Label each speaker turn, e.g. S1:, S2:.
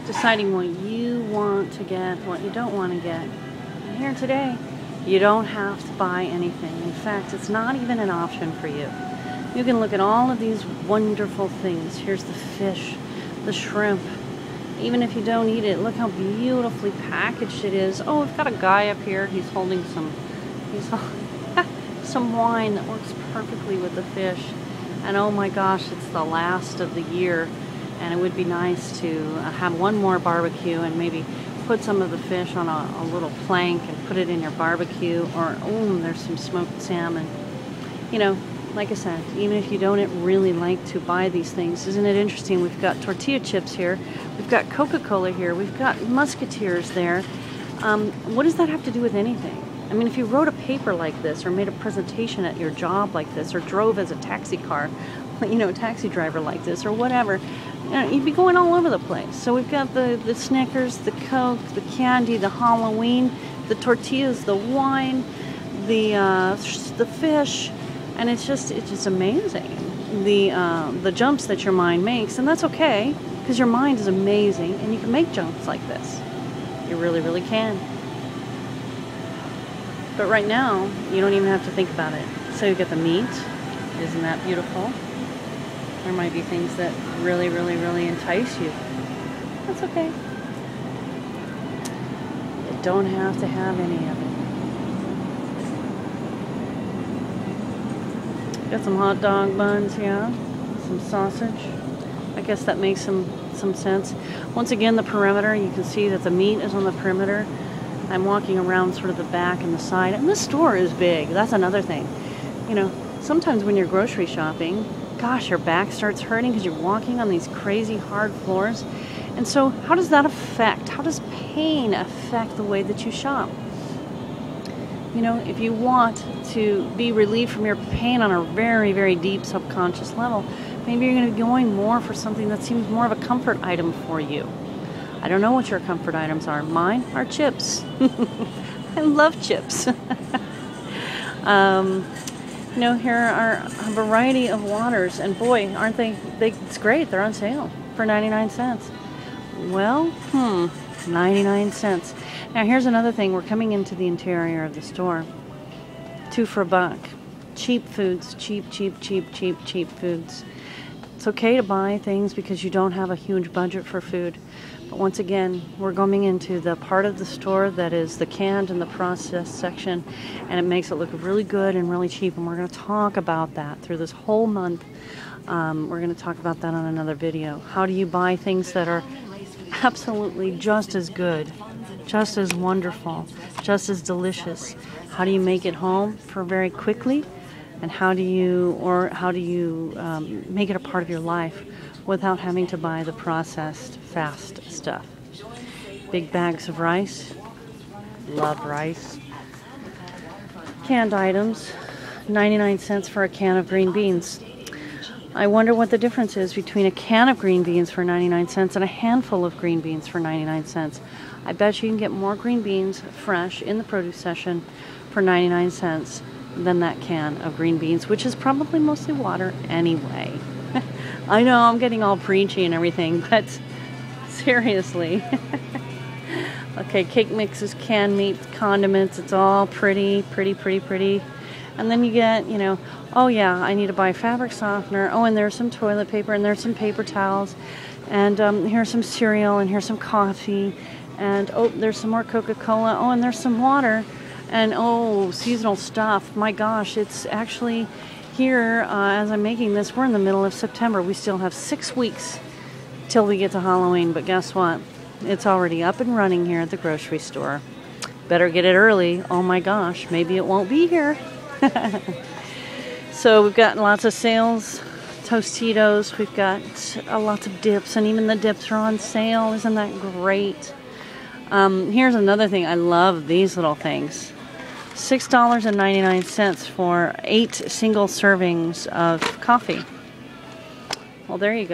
S1: deciding what you want to get, what you don't want to get. And here today, you don't have to buy anything. In fact, it's not even an option for you. You can look at all of these wonderful things. Here's the fish, the shrimp. Even if you don't eat it, look how beautifully packaged it is. Oh, we've got a guy up here. He's holding some wine that works perfectly with the fish. And oh my gosh, it's the last of the year. And it would be nice to have one more barbecue and maybe put some of the fish on a little plank and put it in your barbecue. Or, oh, there's some smoked salmon. You know, like I said, even if you don't really like to buy these things, isn't it interesting? We've got tortilla chips here. We've got Coca-Cola here. We've got Musketeers there. What does that have to do with anything? I mean, if you wrote a paper like this or made a presentation at your job like this or drove as a taxi car, you know, a taxi driver like this or whatever, you know, you'd be going all over the place. So we've got the Snickers, the Coke, the candy, the Halloween, the tortillas, the wine, the fish, and it's just amazing the jumps that your mind makes. And that's okay, because your mind is amazing and you can make jumps like this. You really, really can. But right now, you don't even have to think about it. So you get the meat. Isn't that beautiful? There might be things that really, really, really entice you. That's okay. You don't have to have any of it. Got some hot dog buns here. Some sausage. I guess that makes some sense. Once again, the perimeter, you can see that the meat is on the perimeter. I'm walking around sort of the back and the side, and this store is big. That's another thing. You know, sometimes when you're grocery shopping, gosh, your back starts hurting because you're walking on these crazy hard floors. And so how does that affect? How does pain affect the way that you shop? You know, if you want to be relieved from your pain on a very, very deep subconscious level, maybe you're going to be going more for something that seems more of a comfort item for you. I don't know what your comfort items are. Mine are chips. I love chips. You know, here are a variety of waters, and boy, aren't they it's great. They're on sale for 99 cents. Well, 99 cents. Now here's another thing. We're coming into the interior of the store. 2 for $1. Cheap foods, cheap foods. It's okay to buy things because you don't have a huge budget for food. But once again, we're going into the part of the store that is the canned and the processed section, and it makes it look really good and really cheap, and we're going to talk about that through this whole month. We're going to talk about that on another video. How do you buy things that are absolutely just as good, just as wonderful, just as delicious? How do you make it home for very quickly? And how do you make it a part of your life without having to buy the processed, fast stuff? Big bags of rice. Love rice. Canned items. 99 cents for a can of green beans. I wonder what the difference is between a can of green beans for 99 cents and a handful of green beans for 99 cents. I bet you can get more green beans fresh in the produce section for 99 cents than that can of green beans, which is probably mostly water anyway. I know I'm getting all preachy and everything, but seriously. Okay, cake mixes, canned meat, condiments, it's all pretty. And then you get, you know, oh yeah, I need to buy fabric softener. Oh, and there's some toilet paper, and there's some paper towels. And here's some cereal, and here's some coffee. And oh, there's some more Coca-Cola. Oh, and there's some water. And oh, seasonal stuff. My gosh, it's actually here as I'm making this. We're in the middle of September. We still have 6 weeks till we get to Halloween. But guess what? It's already up and running here at the grocery store. Better get it early. Oh my gosh, maybe it won't be here. So we've got lots of sales. Tostitos. We've got lots of dips, and even the dips are on sale. Isn't that great? Here's another thing. I love these little things. $6.99 for 8 single servings of coffee. Well, there you go.